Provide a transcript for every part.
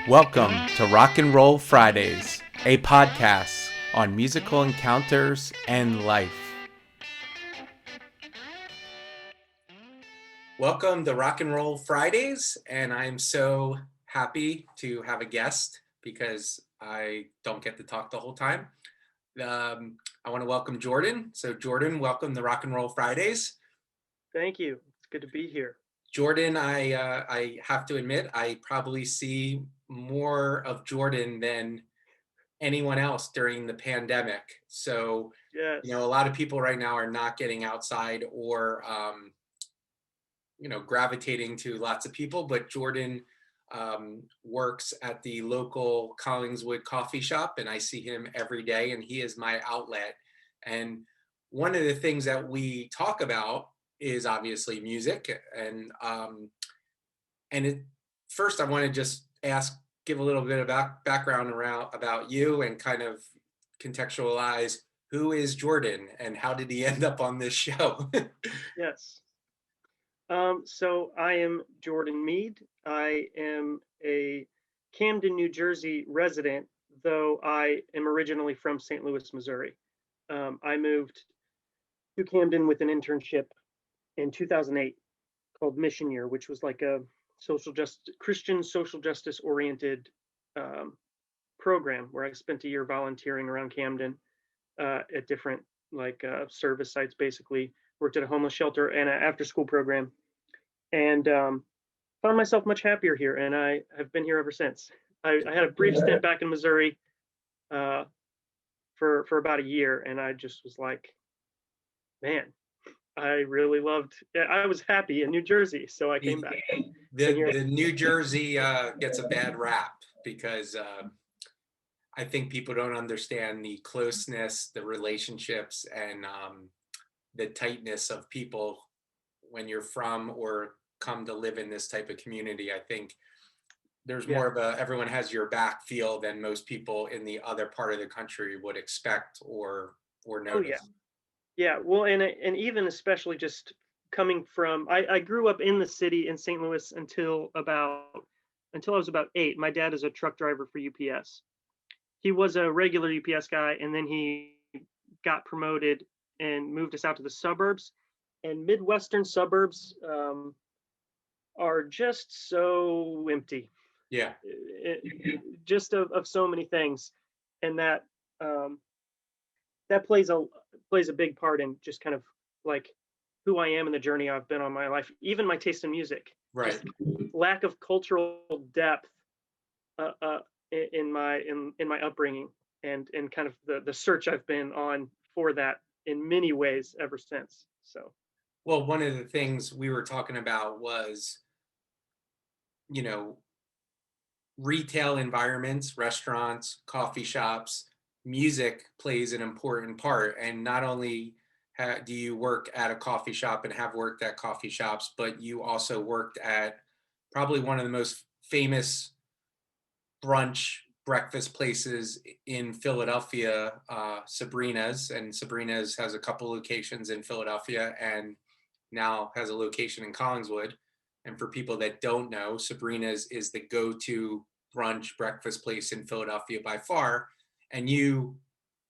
Welcome to Rock and Roll Fridays, a podcast on musical encounters and life. Welcome to Rock and Roll Fridays, and I'm so happy to have a guest because I don't get to talk the whole time. I want to welcome Jordan. So Jordan, welcome to Rock and Roll Fridays. Thank you. It's good to be here. Jordan, I have to admit, I probably see more of Jordan than anyone else during the pandemic. So, Yes. a lot of people right now are not getting outside or, gravitating to lots of people. But Jordan works at the local Collingswood coffee shop, and I see him every day, and he is my outlet. And one of the things that we talk about is obviously music. First, I want to just give a little bit of background around about you and kind of contextualize who is Jordan and how did he end up on this show? Yes. So I am Jordan Mead. I am a Camden, New Jersey resident, though I am originally from St. Louis, Missouri. I moved to Camden with an internship in 2008 called Mission Year, which was like a Christian social justice oriented um, program where I spent a year volunteering around Camden at different service sites. Basically, worked at a homeless shelter and an after school program, and found myself much happier here. And I have been here ever since. I had a brief stint back in Missouri uh, for about a year, and I just was like, man, I really loved. I was happy in New Jersey, so I came back. The New Jersey gets a bad rap because I think people don't understand the closeness, the relationships, and the tightness of people when you're from or come to live in this type of community. I think there's more of a everyone has your back feel than most people in the other part of the country would expect or notice. Oh yeah. Well, and even especially just coming from, I grew up in the city in St. Louis until I was about 8. My dad is a truck driver for UPS. He was a regular UPS guy, and then he got promoted and moved us out to the suburbs. And Midwestern suburbs are just so empty. Yeah. Just of so many things, and um, that plays a big part in just kind of like who I am and the journey I've been on my life, even my taste in music. Right. Just lack of cultural depth in my upbringing, and kind of the search I've been on for that in many ways ever since. So, well, one of the things we were talking about was, retail environments, restaurants, coffee shops, music plays an important part. And not only do you work at a coffee shop and have worked at coffee shops, but you also worked at probably one of the most famous brunch breakfast places in Philadelphia, Sabrina's. And Sabrina's has a couple locations in Philadelphia and now has a location in Collingswood. And for people that don't know, Sabrina's is the go-to brunch breakfast place in Philadelphia by far. And you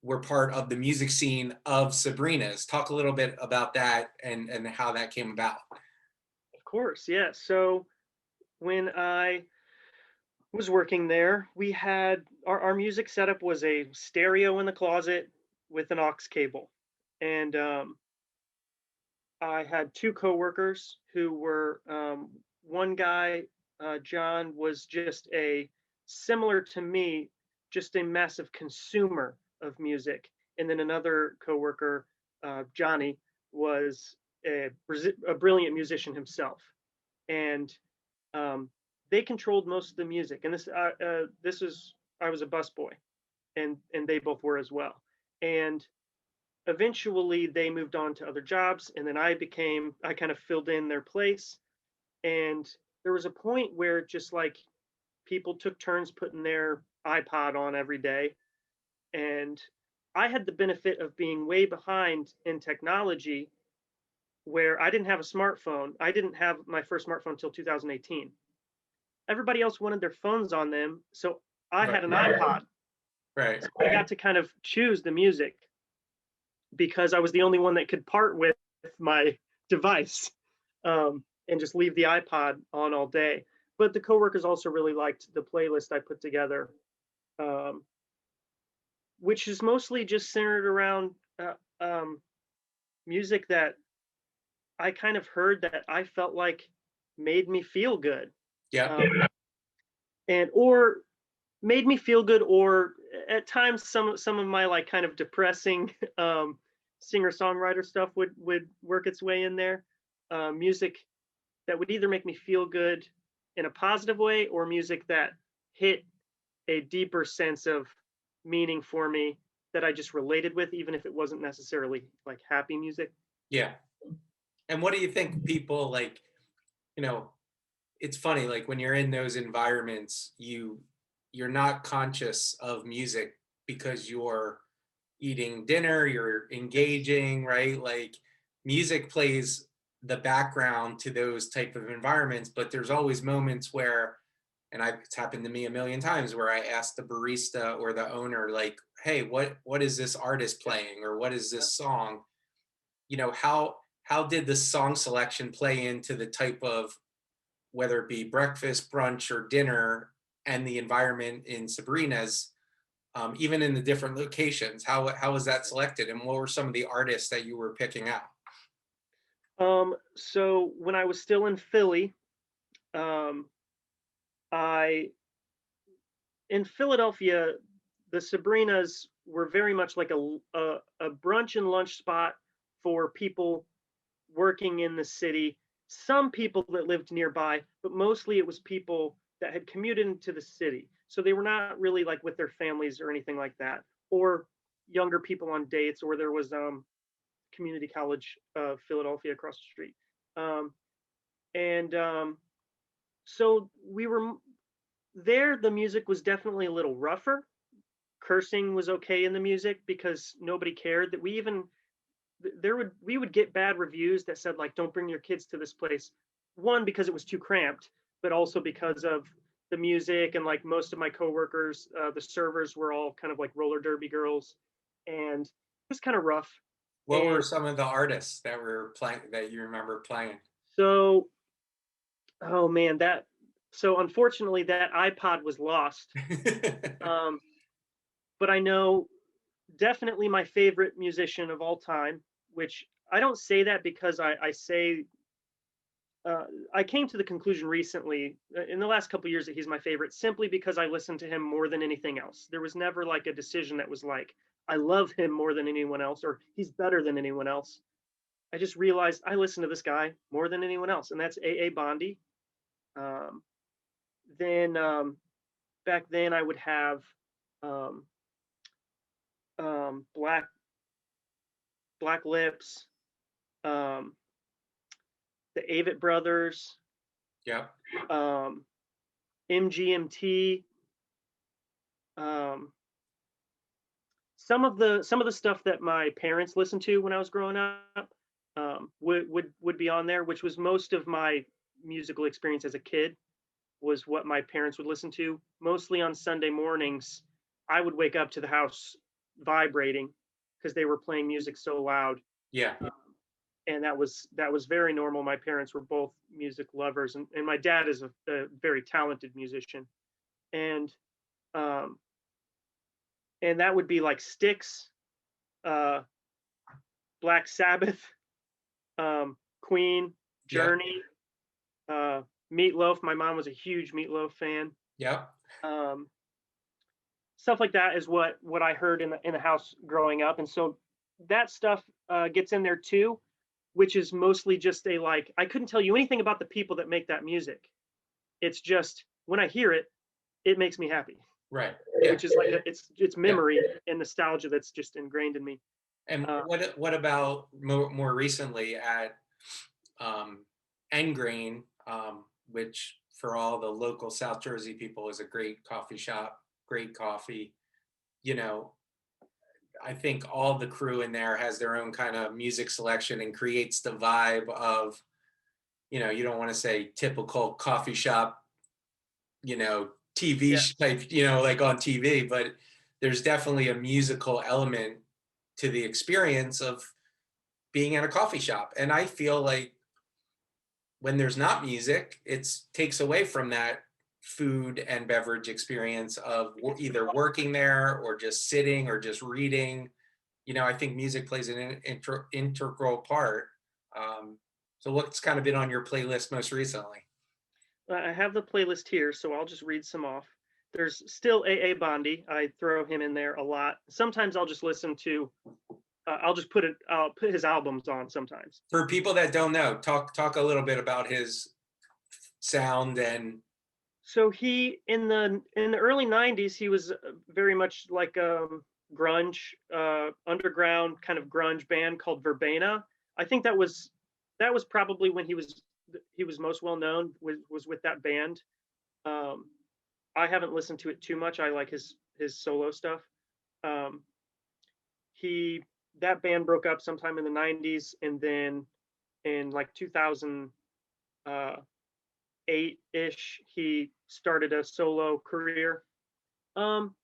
were part of the music scene of Sabrina's. Talk a little bit about that and how that came about. of course, yeah. So when I was working there, we had our music setup was a stereo in the closet with an aux cable. And I had two coworkers who were one guy, John, was just a similar to me, just a massive consumer of music. And then another coworker, Johnny, was a brilliant musician himself. And um, they controlled most of the music. And this was I was a busboy, and they both were as well. And eventually they moved on to other jobs, and then I kind of filled in their place. And there was a point where just like people took turns putting their iPod on every day, and I had the benefit of being way behind in technology, where I didn't have a smartphone. I didn't have my first smartphone until 2018. everybody else wanted their phones on them, so I Right. had an iPod. Right. So I got to kind of choose the music because I was the only one that could part with my device, and just leave the iPod on all day. But the coworkers also really liked the playlist I put together, um, which is mostly just centered around music that I kind of heard that I felt like made me feel good, Yeah. um, and or made me feel good, or at times some of my like kind of depressing singer songwriter stuff would work its way in there. Music that would either make me feel good in a positive way, or music that hit a deeper sense of meaning for me that I just related with, even if it wasn't necessarily like happy music. Yeah. And what do you think people like, you know, it's funny, like when you're in those environments, you're not conscious of music because you're eating dinner, you're engaging, right? Like music plays the background to those type of environments, but there's always moments where, and it's happened to me a million times, where I ask the barista or the owner, like, hey, what is this artist playing, or what is this song? How did the song selection play into the type of, whether it be breakfast, brunch, or dinner, and the environment in Sabrina's, even in the different locations? How was that selected, and what were some of the artists that you were picking out? So when I was still in Philly, um, I in Philadelphia, the Sabrinas were very much like a brunch and lunch spot for people working in the city. Some people that lived nearby, but mostly it was people that had commuted into the city. So they were not really like with their families or anything like that, or younger people on dates, or there was community college Philadelphia across the street. Um, and So we were there. The music was definitely a little rougher. Cursing was okay in the music because nobody cared. That we even there would we would get bad reviews that said like, don't bring your kids to this place. One, because it was too cramped, but also because of the music. And like most of my coworkers, the servers were all kind of like roller derby girls, and it was kind of rough. What were And some of the artists that were playing that you remember playing? so, oh man, that so unfortunately that iPod was lost. Um, but I know definitely my favorite musician of all time, which I don't say that because I say uh, I came to the conclusion recently in the last couple of years that he's my favorite simply because I listened to him more than anything else. There was never like a decision that was like, I love him more than anyone else, or he's better than anyone else. I just realized I listen to this guy more than anyone else, and that's A. A. Bondi. Um, then back then I would have um, Black Lips, um, the Avett Brothers, Yeah. um, MGMT. Um, some of the stuff that my parents listened to when I was growing up would be on there, which was most of my musical experience as a kid. Was what my parents would listen to mostly on Sunday mornings. I would wake up to the house vibrating because they were playing music so loud, Yeah. and that was very normal. My parents were both music lovers, and my dad is a very talented musician, and um, and that would be like Styx, uh, Black Sabbath, Queen, Yeah. Journey, uh, Meatloaf. My mom was a huge Meatloaf fan. Yeah. Um, Stuff like that is what I heard in the house growing up, and so that stuff gets in there too, which is mostly just a like I couldn't tell you anything about the people that make that music. It's just when I hear it, it makes me happy, Right. Yeah. which is like it's Yeah. memory and nostalgia that's just ingrained in me. And Uh, what about more recently at um, Engrain, which for all the local South Jersey people is a great coffee shop, great coffee. You know, I think all the crew in there has their own kind of music selection and creates the vibe of, you don't want to say typical coffee shop TV Yes. type, like on TV, but there's definitely a musical element to the experience of being at a coffee shop. And I feel like when there's not music, it takes away from that food and beverage experience of either working there or just sitting or just reading. I think music plays an integral part. Um, so what's kind of been on your playlist most recently? I have the playlist here, so I'll just read some off. There's still A.A. Bondi. I throw him in there a lot. Sometimes I'll just listen to, I'll put his albums on sometimes. For people that don't know, talk a little bit about his sound and So in the early '90s, he was very much like grunge, underground kind of grunge band called Verbena. I think that was probably when he was most well known, was with that band. Um, I haven't listened to it too much. I like his solo stuff. Um, he that band broke up sometime in the '90s, and then in like 2008-ish, he started a solo career. Um,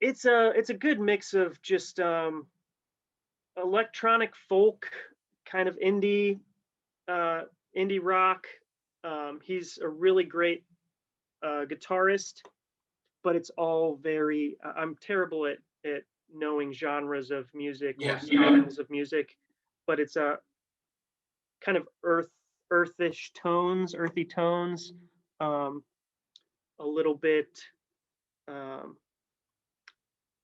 it's a good mix of just electronic folk, kind of uh, indie rock. He's a really great guitarist, but it's all very. I'm terrible at knowing genres of music or yeah, styles of music, but it's a kind of earthy tones, um, a little bit um,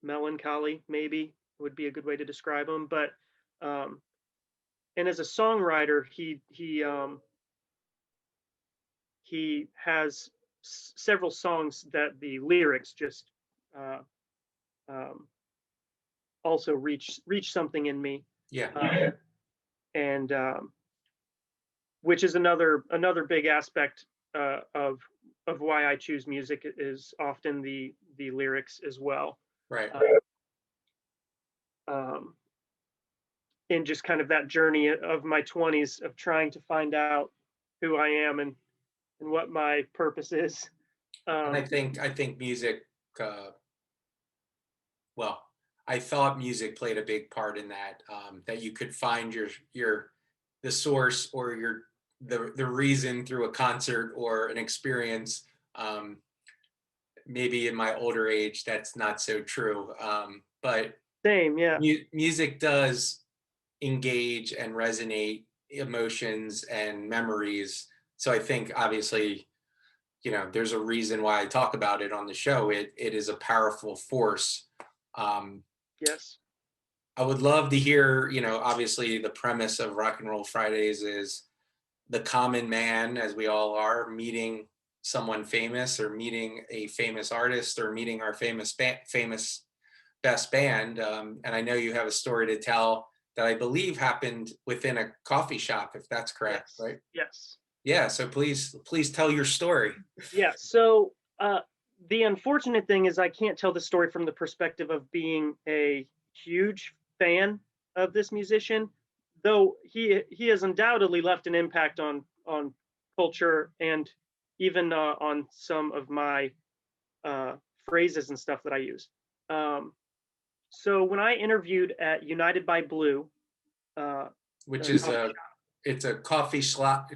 melancholy, maybe would be a good way to describe him. But um, and as a songwriter, he has several songs that the lyrics just uh, um, also reach something in me, yeah. uh, and which is another big aspect of why I choose music is often the lyrics as well. Right. Uh, um, in just kind of that journey of my 20s of trying to find out who I am and what my purpose is. And I Um, think I think music. Uh, well, I thought music played a big part in that. That you could find your the source or the reason through a concert or an experience. Um, Maybe in my older age, that's not so true. But Same, yeah. music does engage and resonate emotions and memories. So I think obviously, there's a reason why I talk about it on the show. It is a powerful force. Um, Yes. I would love to hear, obviously the premise of Rock and Roll Fridays is the common man, as we all are, meeting someone famous or meeting a famous artist or meeting our famous best band. And I know you have a story to tell that I believe happened within a coffee shop, if that's correct, Yes. right? Yes. Yeah. So please tell your story. Yeah. So the unfortunate thing is I can't tell the story from the perspective of being a huge fan of this musician, though he has undoubtedly left an impact on culture and even on some of my uh, phrases and stuff that I use. Um, so when I interviewed at United by Blue, uh, Which a is coffee a shop, it's a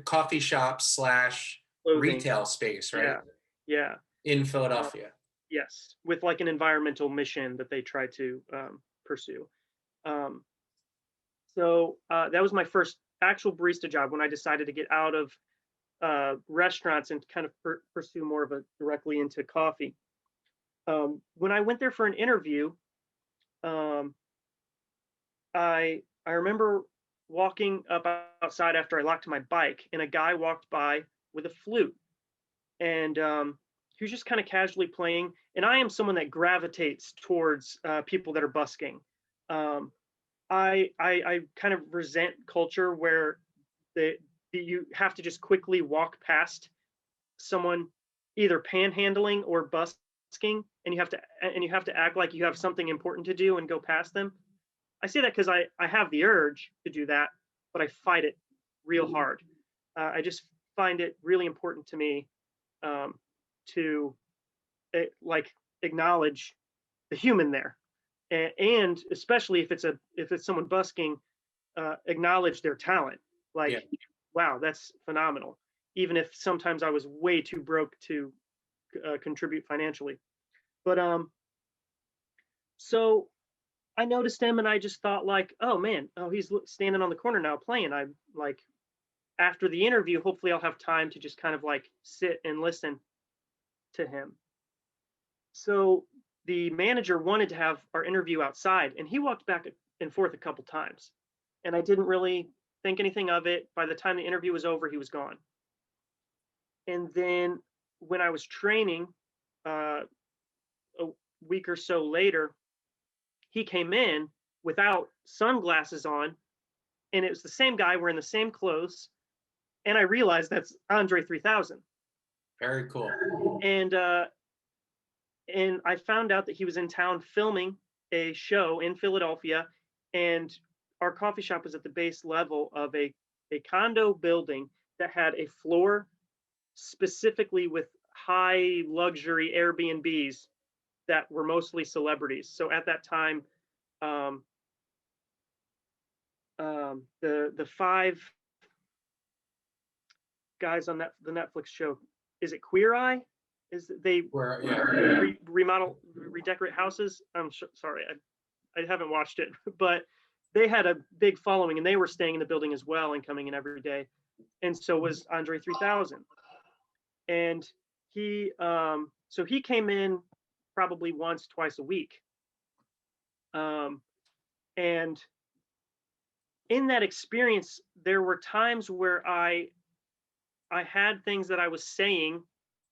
coffee shop slash clothing, retail space, right? yeah, yeah, In uh, Philadelphia. yes, with like an environmental mission that they try to pursue. Um, so that was my first actual barista job when I decided to get out of restaurants and kind of pursue more of a directly into coffee. When I went there for an interview, um, I remember walking up outside after I locked my bike, and a guy walked by with a flute, and he was just kind of casually playing. And I am someone that gravitates towards people that are busking. Um, I kind of resent culture where you have to just quickly walk past someone either panhandling or busking, and you have to act like you have something important to do and go past them. I say that because I have the urge to do that, but I fight it real hard. I just find it really important to me. Um, to like acknowledge the human there, and especially if it's someone busking, acknowledge their talent. Like, Yeah. wow, that's phenomenal. Even if sometimes I was way too broke to contribute financially. But so I noticed him, and I just thought like, oh man, oh he's standing on the corner now playing. I like after the interview, hopefully I'll have time to just kind of like sit and listen to him. So the manager wanted to have our interview outside, and he walked back and forth a couple times, and I didn't really think anything of it. By the time the interview was over, he was gone. And then when I was training, uh, a week or so later, he came in without sunglasses on, and it was the same guy wearing the same clothes, and I realized that's Andre 3000. Very cool. And I found out that he was in town filming a show in Philadelphia, and our coffee shop was at the base level of a condo building that had a floor specifically with high luxury Airbnbs that were mostly celebrities. So at that time, um, the five guys on the Netflix show, is it Queer Eye? Is they Where, yeah. remodel, redecorate houses? I'm sorry, I haven't watched it, but they had a big following, and they were staying in the building as well and coming in every day. And so was Andre 3000. And he, so he came in probably once, twice a week. And in that experience, there were times where I had things that I was saying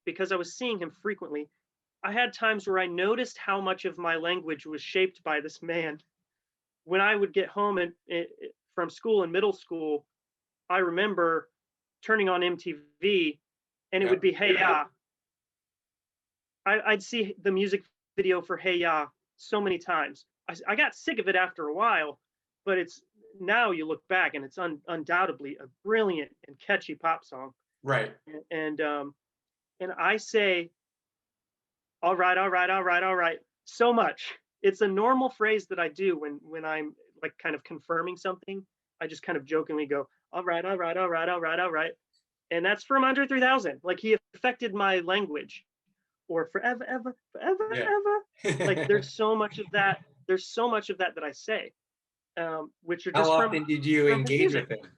because I was seeing him frequently. I had times where I noticed how much of my language was shaped by this man. When I would get home from school in middle school, I remember turning on MTV, and it would be Hey Ya. I'd see the music video for Hey Ya so many times. I got sick of it after a while, but it's now you look back and it's undoubtedly a brilliant and catchy pop song. Right. And I say, all right, all right, all right, all right, so much. It's a normal phrase that I do when I'm like kind of confirming something. I just kind of jokingly go, all right, all right, all right, all right, all right. And that's from Andre 3000. Like, he affected my language. Or forever, ever, forever, Yeah. ever. Like, there's so much of that. There's so much of that that I say, which are How just often did you from his engage music. with him?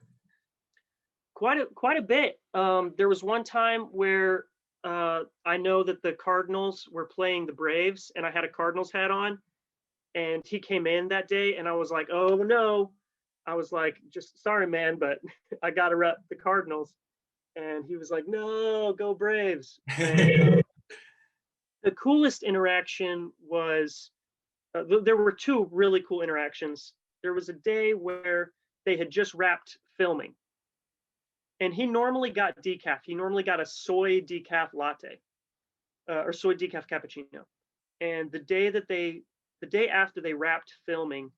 Quite a bit. There was one time where I know that the Cardinals were playing the Braves, and I had a Cardinals hat on, and he came in that day, and I was like, oh no. I was like, just sorry, man, but I got to rep the Cardinals. And he was like, no, go Braves. And the coolest interaction was, there were two really cool interactions. There was a day where they had just wrapped filming, and he normally got decaf. He normally got a soy decaf latte, or soy decaf cappuccino. And the day after they wrapped filming,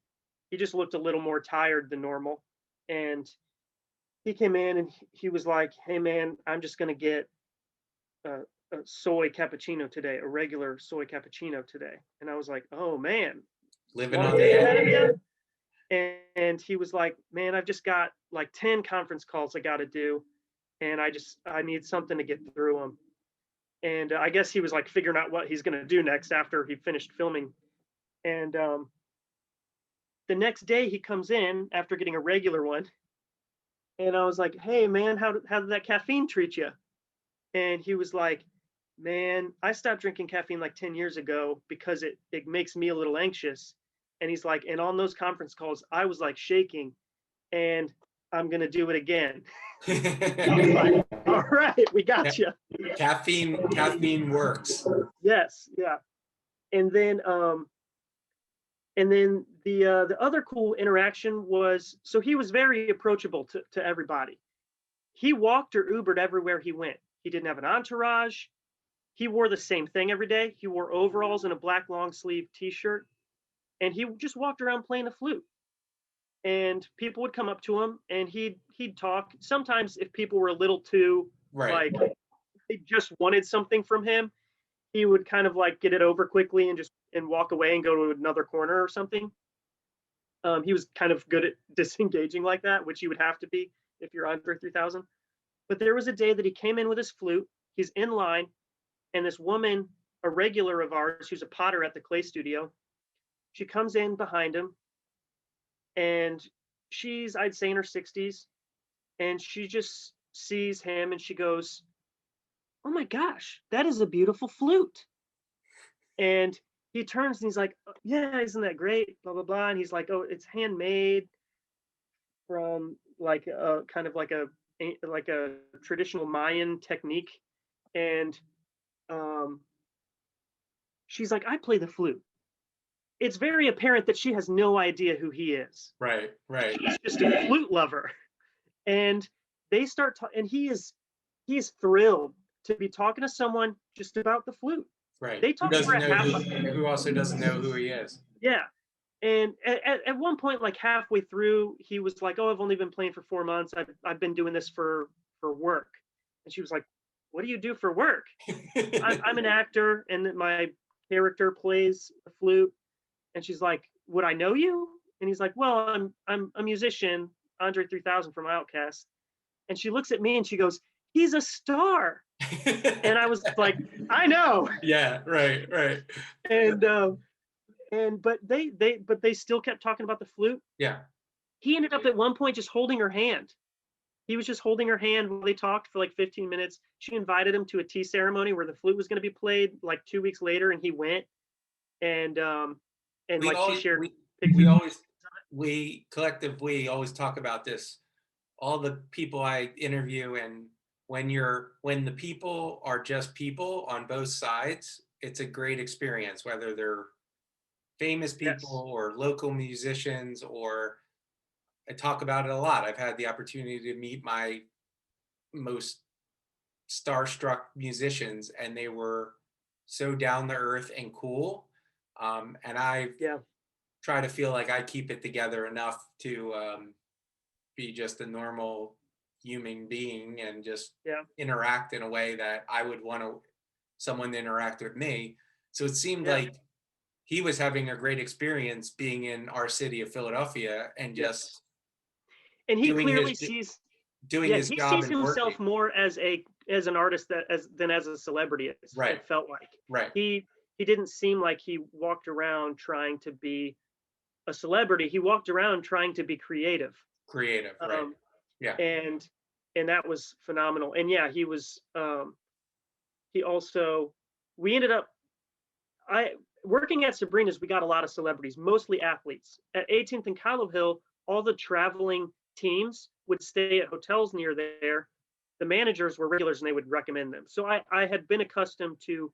he just looked a little more tired than normal. And he came in and he was like, hey man, I'm just going to get a soy cappuccino today, a regular soy cappuccino today. And I was like, oh man, Living on the edge. And he was like, man, I've just got like 10 conference calls I got to do, and I need something to get through them. And I guess he was like figuring out what he's going to do next after he finished filming. And the next day he comes in after getting a regular one, and I was like, hey man, how did that caffeine treat you? And he was like, man, I stopped drinking caffeine like 10 years ago because it makes me a little anxious. And he's like, and on those conference calls, I was like shaking, and I'm going to do it again. Like, all right, we got you. Caffeine works. Yes. Yeah. And then the other cool interaction was, so he was very approachable to everybody. He walked or Ubered everywhere he went. He didn't have an entourage. He wore the same thing every day. He wore overalls and a black long sleeve t-shirt, and he just walked around playing the flute. And people would come up to him, and he'd talk. Sometimes if people were a little too right, like they just wanted something from him, he would kind of like get it over quickly and just and walk away and go to another corner or something. He was kind of good at disengaging like that, which you would have to be if you're Andre 3000. But there was a day that he came in with his flute. He's in line, and this woman, a regular of ours, who's a potter at the clay studio, she comes in behind him, and she's, I'd say, in her 60s, and she just sees him and she goes, "Oh my gosh, that is a beautiful flute." And he turns and he's like, "Yeah, isn't that great?" Blah blah blah. And he's like, "Oh, it's handmade from like a kind of like a traditional Mayan technique." And um, she's like, "I play the flute." It's very apparent that she has no idea who he is. Right, right, She's just a flute lover. And they start and he is thrilled to be talking to someone just about the flute. right. They Who talk for doesn't a know half. who also doesn't know who he is? Yeah. And at one point, like halfway through, he was like, "Oh, I've only been playing for 4 months. I've been doing this for work." And she was like, "What do you do for work?" I'm an actor, and my character plays the flute. And she's like, "Would I know you?" And he's like, "Well, I'm a musician, Andre 3000 from OutKast." And she looks at me and she goes, "He's a star." And I was like, "I know." Yeah, right, right. And but they still kept talking about the flute. Yeah. He ended up at one point just holding her hand. He was just holding her hand while they talked for like 15 minutes. She invited him to a tea ceremony where the flute was going to be played like 2 weeks later, and he went. And We like she always shared we we pictures. always we always talk about this. All the people I interview, and when the people are just people on both sides, it's a great experience, whether they're famous Yes. people or local musicians. Or I talk about it a lot. I've had the opportunity to meet my most starstruck musicians, and they were so down to earth and cool. And I Yeah. try to feel like I keep it together enough to be just a normal human being and just Yeah. interact in a way that I would want someone to interact with me. So it seemed Yeah. like he was having a great experience being in our city of Philadelphia and Yes. just And he doing clearly his sees, doing yeah, his he job sees and working. himself more as an artist that as than as a celebrity. Right, It felt like right. he he didn't seem like he walked around trying to be a celebrity. He walked around trying to be creative. Creative, right. Um, Yeah. and and that was phenomenal. And yeah, he was he also we ended up I working at Sabrina's, we got a lot of celebrities, mostly athletes. At 18th and Kilo Hill, all the traveling teams would stay at hotels near there. The managers were regulars and they would recommend them. So I had been accustomed to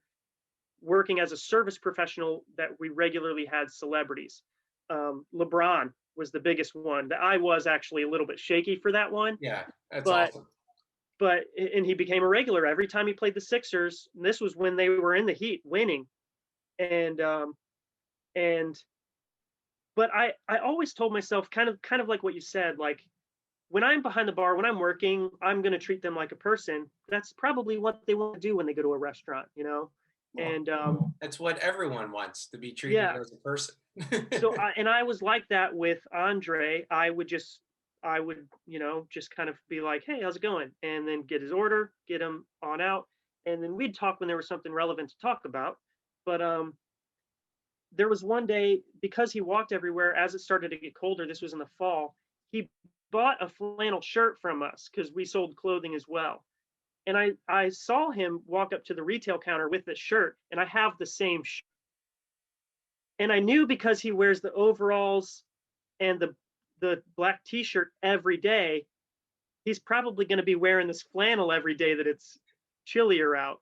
working as a service professional that we regularly had celebrities. LeBron was the biggest one. I was actually a little bit shaky for that one, Yeah, that's but awesome. and he became a regular every time he played the Sixers. And this was when they were in the Heat, winning, and and but I always told myself kind of like what you said, like when I'm behind the bar, when I'm working, I'm going to treat them like a person. That's probably what they want to do when they go to a restaurant, you know. Well, And that's what everyone wants, to be treated yeah, as a person. so I was like that with Andre. I would just kind of be like, "Hey, how's it going?" And then get his order, get him on out, and then we'd talk when there was something relevant to talk about. But there was one day, because he walked everywhere as it started to get colder, this was in the fall, he bought a flannel shirt from us because we sold clothing as well. And I saw him walk up to the retail counter with this shirt, and I have the same shirt. And I knew because he wears the overalls and the black t-shirt every day, he's probably going to be wearing this flannel every day that it's chillier out.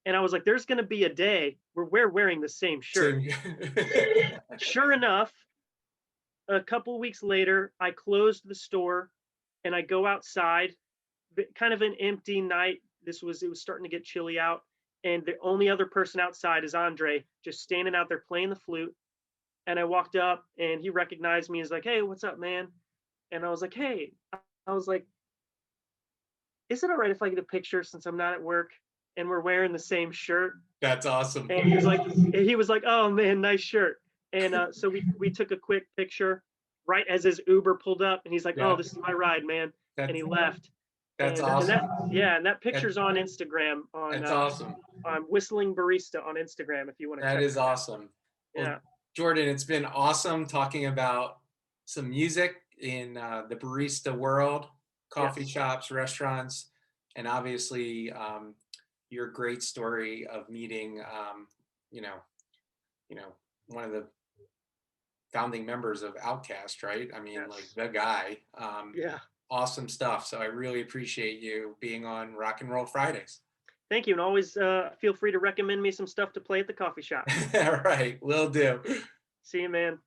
And I was like, there's going to be a day where we're wearing the same shirt. Same. Sure enough, a couple weeks later, I closed the store and I go outside, kind of an empty night. It was starting to get chilly out. And the only other person outside is Andre, just standing out there playing the flute. And I walked up and he recognized me. He's like, "Hey, what's up, man?" And I was like, "Hey," I was like, "Is it all right if I get a picture since I'm not at work?" and we're wearing the same shirt. That's awesome. And he was like, "Oh man, nice shirt." And so we took a quick picture right as his Uber pulled up, and he's like, "Oh, Yeah, this is my ride, man," and that's he left. that's And that, awesome. yeah, and that That, picture's on Instagram that's awesome. on Whistling Barista on Instagram if you want to That check is that out. awesome. Yeah. Well, Jordan, it's been awesome talking about some music in the barista world, coffee Yes. shops, restaurants, and obviously your great story of meeting, you know, you know, one of the founding members of OutKast, right? I mean, like Yes. the guy. Yeah. Awesome stuff. So I really appreciate you being on Rock and Roll Fridays. Thank you, and always feel free to recommend me some stuff to play at the coffee shop. All right, will do. See you, man.